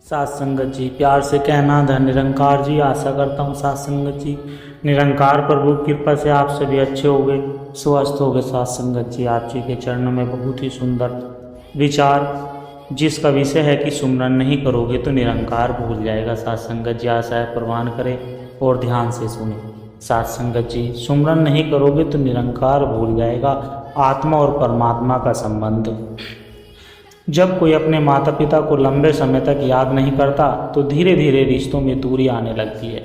सात संगत जी, प्यार से कहना धन निरंकार जी। आशा करता हूँ सात संगत जी निरंकार प्रभु की कृपा से आप सभी अच्छे हो गए, स्वस्थ हो गए। सात संगत जी, आप जी के चरणों में बहुत ही सुंदर विचार, जिसका विषय है कि सुमरन नहीं करोगे तो निरंकार भूल जाएगा। सात संगत जी, आशा है प्रवान करें और ध्यान से सुने। सात संगत जी, सुमरन नहीं करोगे तो निरंकार भूल जाएगा। आत्मा और परमात्मा का संबंध। जब कोई अपने माता पिता को लंबे समय तक याद नहीं करता तो धीरे धीरे रिश्तों में दूरी आने लगती है।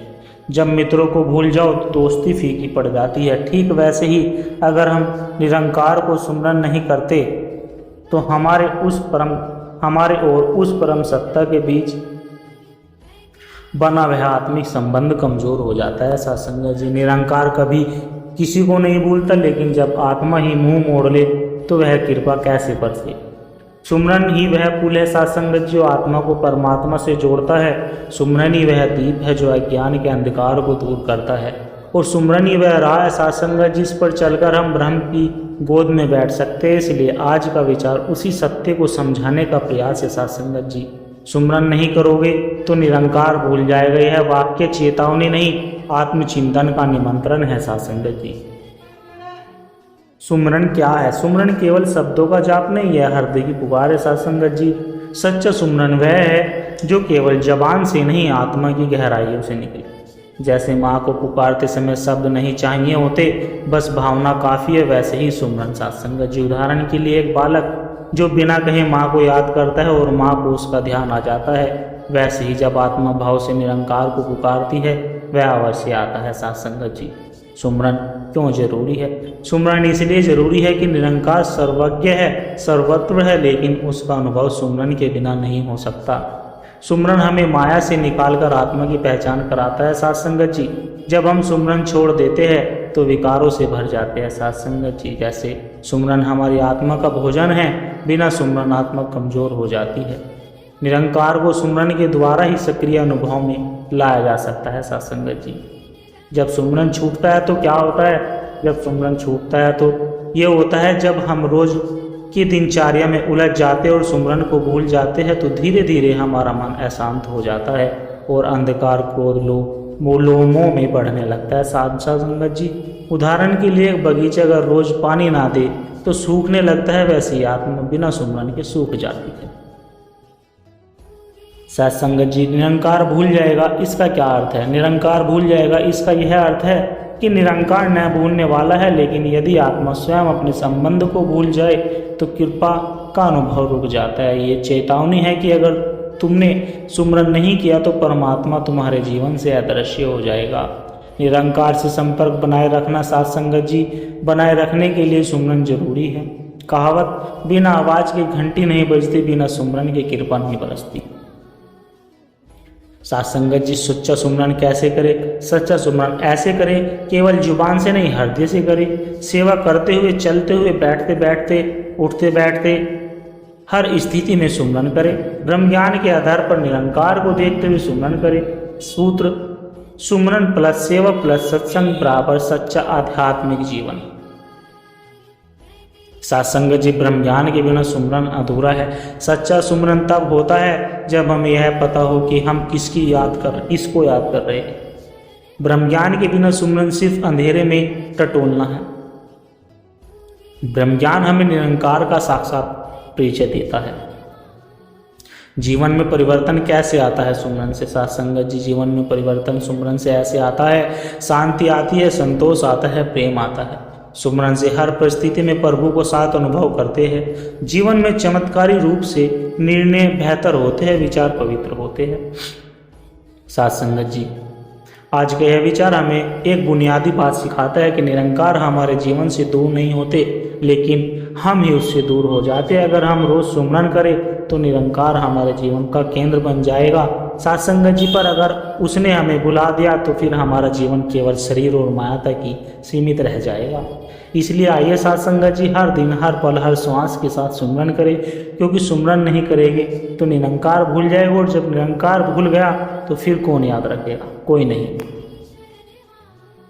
जब मित्रों को भूल जाओ तो दोस्ती फीकी पड़ जाती है। ठीक वैसे ही अगर हम निरंकार को सुमरन नहीं करते तो हमारे और उस परम सत्ता के बीच बना वह आत्मिक संबंध कमजोर हो जाता है। सत्संग जी, निरंकार कभी किसी को नहीं भूलता, लेकिन जब आत्मा ही मुंह मोड़ ले तो वह कृपा कैसे बरसे। सुमरन ही वह पुल है सत्संगत जो आत्मा को परमात्मा से जोड़ता है। सुमरन ही वह दीप है जो अज्ञान के अंधकार को दूर करता है। और सुमरन ही वह राह है सत्संगत जिस पर चलकर हम ब्रह्म की गोद में बैठ सकते हैं। इसलिए आज का विचार उसी सत्य को समझाने का प्रयास है सत्संगत जी। सुमरन नहीं करोगे तो निरंकार भूल जाएगा। यह वाक्य चेतावनी नहीं, आत्मचिंतन का निमंत्रण है सत्संगत जी। सुमरन क्या है? सुमरन केवल शब्दों का जाप नहीं है, हृदय की पुकार है सत्संगत जी। सच्चा सुमरन वह है जो केवल जबान से नहीं, आत्मा की गहराइयों से निकले। जैसे माँ को पुकारते समय शब्द नहीं चाहिए होते, बस भावना काफ़ी है, वैसे ही सुमरन सत्संगत जी। उदाहरण के लिए एक बालक जो बिना कहे माँ को याद करता है और माँ को उसका ध्यान आ जाता है, वैसे ही जब आत्मा भाव से निरंकार को पुकारती है वह अवश्य आता है सत्संगत जी। सुमरन क्यों जरूरी है? सुमरन इसलिए जरूरी है कि निरंकार सर्वज्ञ है, सर्वत्र है, लेकिन उसका अनुभव सुमरन के बिना नहीं हो सकता। सुमरन हमें माया से निकालकर आत्मा की पहचान कराता है सत्संगत जी। जब हम सुमरन छोड़ देते हैं तो विकारों से भर जाते हैं सत्संगत जी। जैसे सुमरन हमारी आत्मा का भोजन है, बिना सुमरन आत्मा कमजोर हो जाती है। निरंकार को सुमरन के द्वारा ही सक्रिय अनुभव में लाया जा सकता है सत्संगत जी। जब सुमरन छूटता है तो क्या होता है? जब सुमरन छूटता है तो ये होता है जब हम रोज की दिनचर्या में उलझ जाते और सुमरन को भूल जाते हैं तो धीरे धीरे हमारा मन अशांत हो जाता है और अंधकार, क्रोध, मोह में बढ़ने लगता है सत्संगत जी। उदाहरण के लिए एक बगीचा अगर रोज पानी ना दे तो सूखने लगता है, वैसे ही आत्मा बिना सुमरन के सूख जाती है सत्संगत जी। निरंकार भूल जाएगा, इसका क्या अर्थ है? निरंकार भूल जाएगा, इसका यह अर्थ है कि निरंकार न भूलने वाला है, लेकिन यदि आत्मा स्वयं अपने संबंध को भूल जाए तो कृपा का अनुभव रुक जाता है। ये चेतावनी है कि अगर तुमने सुमरन नहीं किया तो परमात्मा तुम्हारे जीवन से अदृश्य हो जाएगा। निरंकार से संपर्क बनाए रखना सत्संगत जी, बनाए रखने के लिए सुमरन जरूरी है। कहावत, बिना आवाज की घंटी नहीं बजती, बिना सुमरन की कृपा नहीं बरसती। सत्संगत जी, सच्चा सुमरन कैसे करे? सच्चा सुमरन ऐसे करे, केवल जुबान से नहीं, हृदय से करे। सेवा करते हुए, चलते हुए, बैठते बैठते, उठते बैठते, हर स्थिति में सुमरन करे। ब्रह्म ज्ञान के आधार पर निरंकार को देखते हुए सुमरन करे। सूत्र: सुमरन प्लस सेवा प्लस सत्संग बराबर सच्चा आध्यात्मिक जीवन। सत्संगत जी, ब्रह्म ज्ञान के बिना सुमरन अधूरा है। सच्चा सुमरन तब होता है जब हमें यह पता हो कि हम किसको याद कर रहे हैं। ब्रह्म ज्ञान के बिना सुमरन सिर्फ अंधेरे में टटोलना है। ब्रह्म ज्ञान हमें निरंकार का साक्षात परिचय देता है। जीवन में परिवर्तन कैसे आता है? सुमरन से सत्संगत जी। जीवन में परिवर्तन सुमरन से ऐसे आता है, शांति आती है, संतोष आता है, प्रेम आता है। सुमरन से हर परिस्थिति में प्रभु को साथ अनुभव करते हैं। जीवन में चमत्कारी रूप से निर्णय बेहतर होते हैं, विचार पवित्र होते हैं सत्संगत जी। आज का यह विचार हमें एक बुनियादी बात सिखाता है कि निरंकार हमारे जीवन से दूर नहीं होते, लेकिन हम ही उससे दूर हो जाते हैं। अगर हम रोज सुमरन करें तो निरंकार हमारे जीवन का केंद्र बन जाएगा सत्संगत जी। पर अगर उसने हमें भुला दिया तो फिर हमारा जीवन केवल शरीर और माया तक ही सीमित रह जाएगा। इसलिए आइए सत्संगत जी, हर दिन, हर पल, हर श्वास के साथ सुमरन करें, क्योंकि सुमरन नहीं करेंगे तो निरंकार भूल जाएगा, और जब निरंकार भूल गया तो फिर कौन याद रखेगा? कोई नहीं।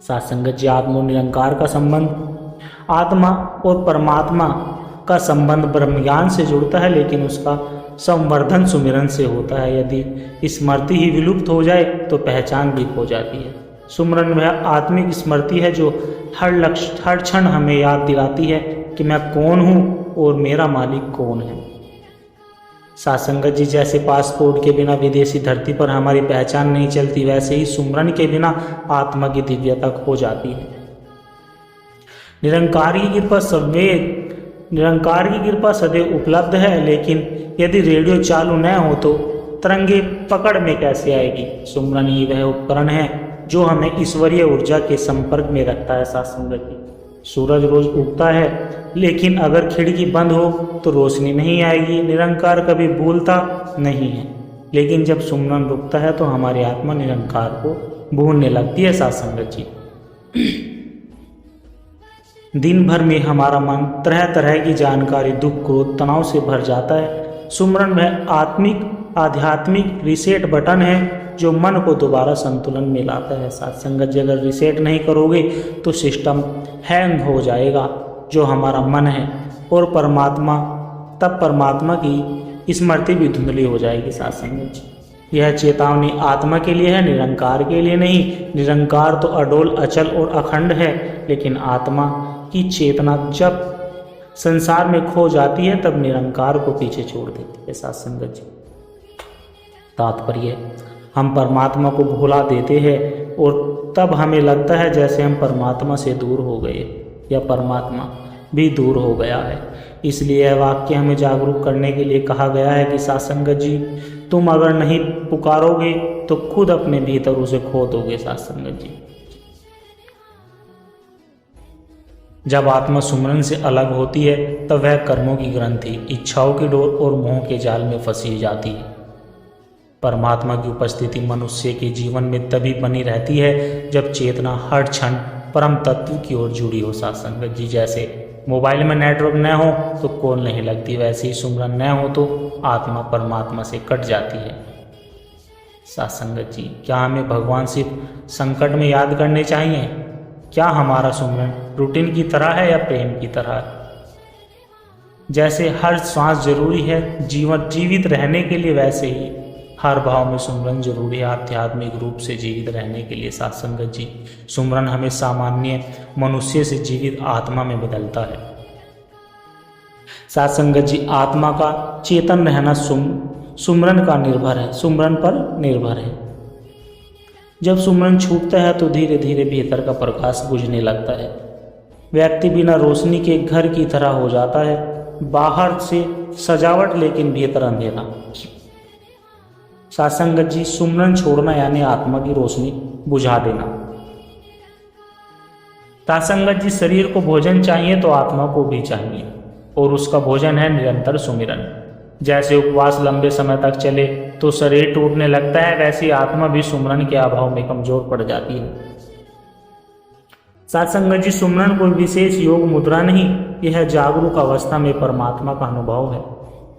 सत्संगत जी, आत्मा और निरंकार का संबंध, आत्मा और परमात्मा का संबंध ब्रह्म ज्ञान से जुड़ता है, लेकिन उसका संवर्धन सुमिरन से होता है। यदि स्मृति ही विलुप्त हो जाए तो पहचान भी खो जाती है। सुमिरन वह आत्मिक स्मृति है जो हर क्षण हमें याद दिलाती है कि मैं कौन हूँ और मेरा मालिक कौन है। साथ संगत जी, जैसे पासपोर्ट के बिना विदेशी धरती पर हमारी पहचान नहीं चलती, वैसे ही सुमिरन के बिना आत्मा की दिव्यता खो जाती है। निरंकार की कृपा सदैव उपलब्ध है, लेकिन यदि रेडियो चालू न हो तो तरंगे पकड़ में कैसे आएगी। सुमिरन ही वह उपकरण है जो हमें ईश्वरीय ऊर्जा के संपर्क में रखता है। साथ संगत जी, सूरज रोज उगता है, लेकिन अगर खिड़की बंद हो तो रोशनी नहीं आएगी। निरंकार कभी भूलता नहीं है, लेकिन जब सुमिरन रुकता है तो हमारी आत्मा निरंकार को भूलने लगती है। साथ संगत जी, दिन भर में हमारा मन तरह तरह की जानकारी, दुख, क्रोध, तनाव से भर जाता है। सुमिरन वह आध्यात्मिक रीसेट बटन है जो मन को दोबारा संतुलन में लाता है। साथ संगत जी, अगर रीसेट नहीं करोगे तो सिस्टम हैंग हो जाएगा, जो हमारा मन है, और परमात्मा की स्मृति भी धुंधली हो जाएगी। साथ संगत जी, यह चेतावनी आत्मा के लिए है, निरंकार के लिए नहीं। निरंकार तो अडोल, अचल और अखंड है, लेकिन आत्मा की चेतना जब संसार में खो जाती है तब निरंकार को पीछे छोड़ देती है। साथ संगत जी, तात्पर्य, हम परमात्मा को भुला देते हैं और तब हमें लगता है जैसे हम परमात्मा से दूर हो गए या परमात्मा भी दूर हो गया है। इसलिए यह वाक्य हमें जागरूक करने के लिए कहा गया है कि साथ संगत जी, तुम अगर नहीं पुकारोगे तो खुद अपने भीतर उसे खो दोगे। साथ संगत जी, जब आत्मा सुमिरन से अलग होती है तब वह कर्मों की ग्रंथि, इच्छाओं की डोर और मोह के जाल में फंसी जाती है। परमात्मा की उपस्थिति मनुष्य के जीवन में तभी बनी रहती है जब चेतना हर क्षण परम तत्व की ओर जुड़ी हो। साथ संगत जी, जैसे मोबाइल में नेटवर्क न हो तो कॉल नहीं लगती, वैसे ही सुमिरन न हो तो आत्मा परमात्मा से कट जाती है। साथ संगत जी, क्या हमें भगवान सिर्फ संकट में याद करने चाहिए? क्या हमारा सुमिरन रूटीन की तरह है या प्रेम की तरह? जैसे हर श्वास जरूरी है जीवित रहने के लिए, वैसे ही हर भाव में सुमिरन जरूरी है आध्यात्मिक रूप से जीवित रहने के लिए। साथ संगत जी, सुमिरन हमें सामान्य मनुष्य से जीवित आत्मा में बदलता है। साथ संगत जी, आत्मा का चेतन रहना सुमिरन पर निर्भर है। जब सुमिरन छूटता है तो धीरे धीरे भीतर का प्रकाश बुझने लगता है। व्यक्ति बिना रोशनी के घर की तरह हो जाता है, बाहर से सजावट लेकिन भीतर अंधेरा। साथ संगत जी, सुमिरन छोड़ना यानी आत्मा की रोशनी बुझा देना। साथ संगत जी, शरीर को भोजन चाहिए तो आत्मा को भी चाहिए, और उसका भोजन है निरंतर सुमिरन। जैसे उपवास लंबे समय तक चले तो शरीर टूटने लगता है, वैसी आत्मा भी सुमिरन के अभाव में कमजोर पड़ जाती है। साथ संगत जी, सुमिरन कोई विशेष योग मुद्रा नहीं, यह जागरूक अवस्था में परमात्मा का अनुभव है।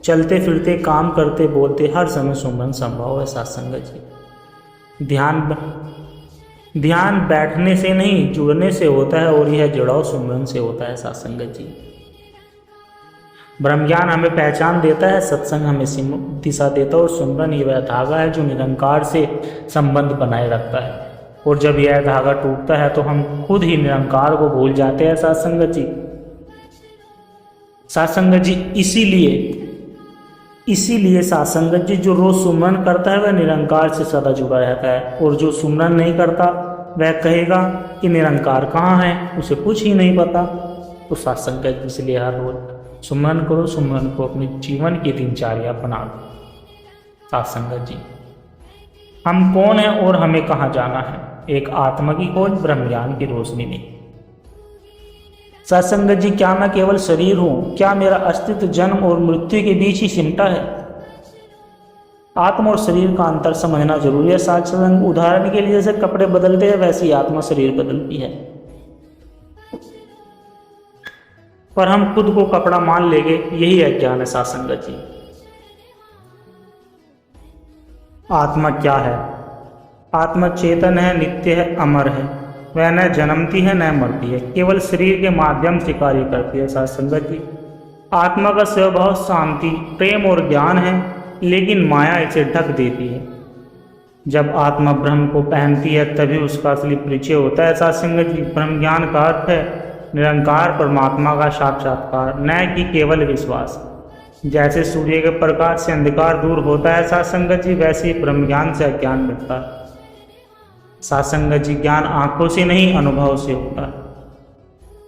चलते फिरते, काम करते, बोलते हर समय सुमिरन संभव है। साथ संगत जी, ध्यान बैठने से नहीं जुड़ने से होता है, और यह जुड़ाव सुमिरन से होता है। साथ संगत जी, ब्रह्म ज्ञान हमें पहचान देता है, सत्संग हमें दिशा देता है, और सुमिरन ही वह धागा है जो निरंकार से संबंध बनाए रखता है। और जब यह धागा टूटता है तो हम खुद ही निरंकार को भूल जाते हैं। साथ संगत जी, इसीलिए साथ संगत जी, जो रोज सुमिरन करता है वह निरंकार से सदा जुड़ा रहता है, और जो सुमिरन नहीं करता वह कहेगा कि निरंकार कहाँ है, उसे कुछ ही नहीं पता। तो साथ संगत जी, इसलिए हर रोज सुमिरन करो, सुमिरन को अपने जीवन की दिनचर्या बना दो। साथ संगत जी, हम कौन हैं और हमें कहाँ जाना है? एक आत्मा की खोज ब्रह्म ज्ञान की रोशनी में। साथ संगत जी, क्या मैं केवल शरीर हूँ? क्या मेरा अस्तित्व जन्म और मृत्यु के बीच ही सिमटा है? आत्मा और शरीर का अंतर समझना जरूरी है। साथ संगत, उदाहरण के लिए जैसे कपड़े बदलते हैं वैसी आत्मा शरीर बदलती है, पर हम खुद को कपड़ा मान लेंगे, यही अज्ञान है। साथ संगत जी, आत्मा क्या है? आत्मा चेतन है, नित्य है, अमर है। वह न जन्मती है न मरती है, केवल शरीर के माध्यम से कार्य करती है। साथ संगत जी, आत्मा का स्वभाव शांति, प्रेम और ज्ञान है। लेकिन माया इसे ढक देती है। जब आत्मा ब्रह्म को पहनती है तभी उसका असली परिचय होता है। साथ संगत जी, ब्रह्म ज्ञान का अर्थ है निरंकार परमात्मा का साक्षात्कार, न कि केवल विश्वास। जैसे सूर्य के प्रकाश से अंधकार दूर होता है साथ संगत जी, वैसे ही ब्रह्म ज्ञान से अज्ञान मिटता है। साथ संगत जी, ज्ञान आंखों से नहीं अनुभव से होता है।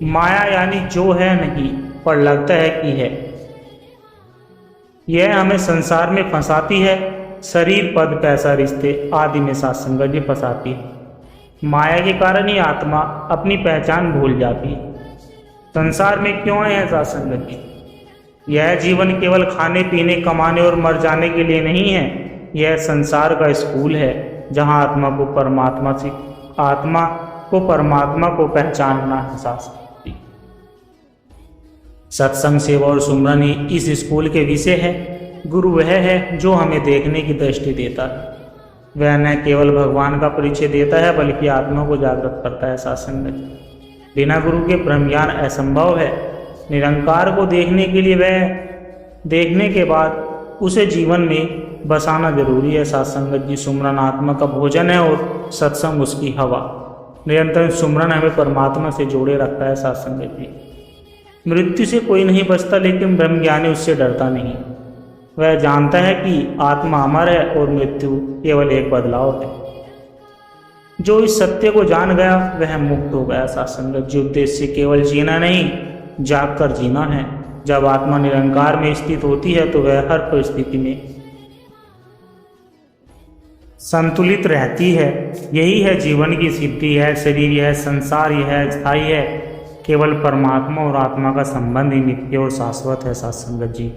माया यानी जो है नहीं पर लगता है कि है, यह हमें संसार में फंसाती है। शरीर पद पैसा रिश्ते आदि में साथ संगत जी फंसाती है। माया के कारण ही आत्मा अपनी पहचान भूल जाती है। संसार में क्यों है साथ संगत जी? यह जीवन केवल खाने पीने कमाने और मर जाने के लिए नहीं है। यह संसार का स्कूल है जहाँ आत्मा को परमात्मा को पहचानना है साथ संगत जी। सत्संग, सेवा और सुमरन ही इस स्कूल के विषय है। गुरु वह है जो हमें देखने की दृष्टि देता है। वह न केवल भगवान का परिचय देता है बल्कि आत्मा को जागृत करता है साथ संगत जी। बिना गुरु के ब्रह्म ज्ञान असंभव है। निरंकार को देखने के लिए देखने के बाद उसे जीवन में बसाना जरूरी है साथ संगत जी। सुमरन आत्मा का भोजन है और सत्संग उसकी हवा। निरंतर सुमरन हमें परमात्मा से जोड़े रखता है साथ संगत जी। मृत्यु से कोई नहीं बचता, लेकिन ब्रह्मज्ञानी उससे डरता नहीं। वह जानता है कि आत्मा अमर है और मृत्यु केवल एक बदलाव है। जो इस सत्य को जान गया वह मुक्त हो गया साथ संगत जी। उद्देश्य केवल जीना नहीं, जाग कर जीना है। जब आत्मा निरंकार में स्थित होती है तो वह हर परिस्थिति में संतुलित रहती है। यही है जीवन की सिद्धि है। शरीर यह संसार यह स्थायी है। केवल परमात्मा और आत्मा का संबंध ही नित्य और शाश्वत है साथ संगत जी।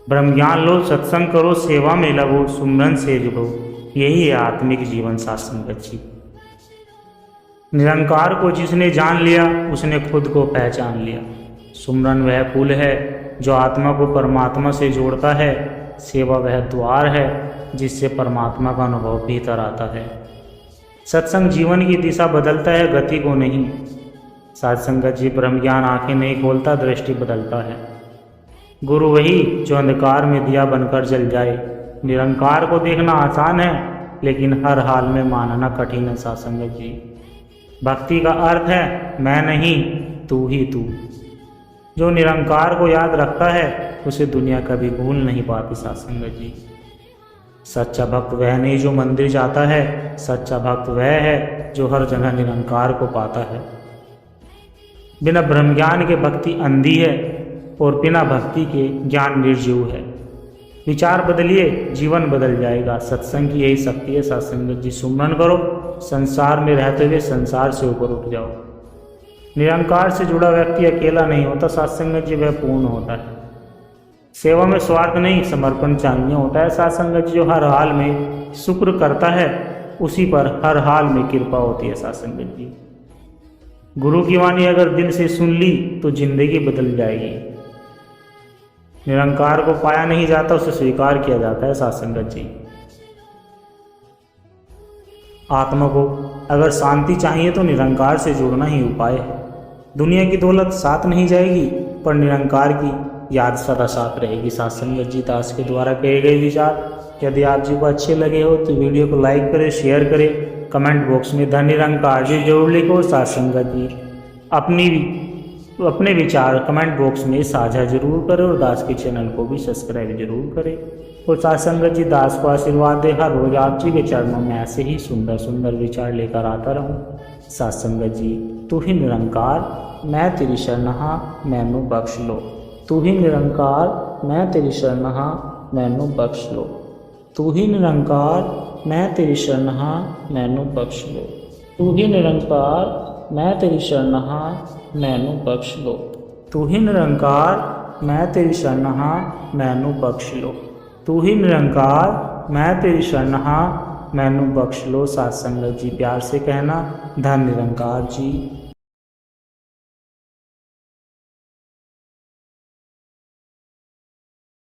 ब्रह्म ज्ञान लो, सत्संग करो, सेवा में लगो, सुमरन से जुड़ो। यही है आत्मिक जीवन साथ संगत जी। निरंकार को जिसने जान लिया उसने खुद को पहचान लिया। सुमरन वह पुल है जो आत्मा को परमात्मा से जोड़ता है। सेवा वह द्वार है जिससे परमात्मा का अनुभव भीतर आता है। सत्संग जीवन की दिशा बदलता है, गति को नहीं। साथ संगत जी, ब्रह्म ज्ञान आंखें नहीं खोलता, दृष्टि बदलता है। गुरु वही जो अंधकार में दिया बनकर जल जाए। निरंकार को देखना आसान है लेकिन हर हाल में मानना कठिन है साथ संगत जी। भक्ति का अर्थ है मैं नहीं तू ही तू। जो निरंकार को याद रखता है उसे दुनिया कभी भूल नहीं पाती साथ संगत जी। सच्चा भक्त वह नहीं जो मंदिर जाता है, सच्चा भक्त वह है जो हर जगह निरंकार को पाता है। बिना ब्रह्म ज्ञान के भक्ति अंधी है और बिना भक्ति के ज्ञान निर्जीव है। विचार बदलिए, जीवन बदल जाएगा। सत्संग की यही शक्ति है साथ संगत जी। सुमरन करो, संसार में रहते हुए संसार से ऊपर उठ जाओ। निरंकार से जुड़ा व्यक्ति अकेला नहीं होता साथ संगत जी, वह पूर्ण होता है। सेवा में स्वार्थ नहीं, समर्पण चाहिए होता है साथ संगत जी। जो हर हाल में शुक्र करता है उसी पर हर हाल में कृपा होती है साथ संगत जी। गुरु की वाणी अगर दिल से सुन ली तो जिंदगी बदल जाएगी। निरंकार को पाया नहीं जाता, उसे स्वीकार किया जाता है साथ संगत जी। आत्मा को अगर शांति चाहिए तो निरंकार से जुड़ना ही उपाय है। दुनिया की दौलत साथ नहीं जाएगी पर निरंकार की याद सदा साथ रहेगी साथ संगत जी। दास के द्वारा कहे गए विचार यदि आप जी को अच्छे लगे हो तो वीडियो को लाइक करें, शेयर करें, कमेंट बॉक्स में धन निरंकार जी जरूर लिखो। साथ संगत जी अपने विचार कमेंट बॉक्स में साझा जरूर करें और दास के चैनल को भी सब्सक्राइब जरूर करें। और साथ संगत जी दास को आशीर्वाद दे, हर रोज आप जी के चरणों में ऐसे ही सुंदर सुंदर विचार लेकर आता रहूं। साथ संगत जी, तू ही निरंकार मैं तेरी शरणहा मैनू बख्श लो। तू ही निरंकार मैं तेरी शरणहा मैनू बख्श लो। तू ही निरंकार मैं तेरी शरणहा मैनू बख्श लो। तू ही निरंकार मैं तेरी शरणहा मैनू बख्श लो। तू ही निरंकार मैं तेरी शरणहा मैनू बख्श लो। तू ही निरंकार मैं तेरी शरणहा मैनू बख्श लो। साथ संगत जी प्यार से कहना, धन निरंकार जी।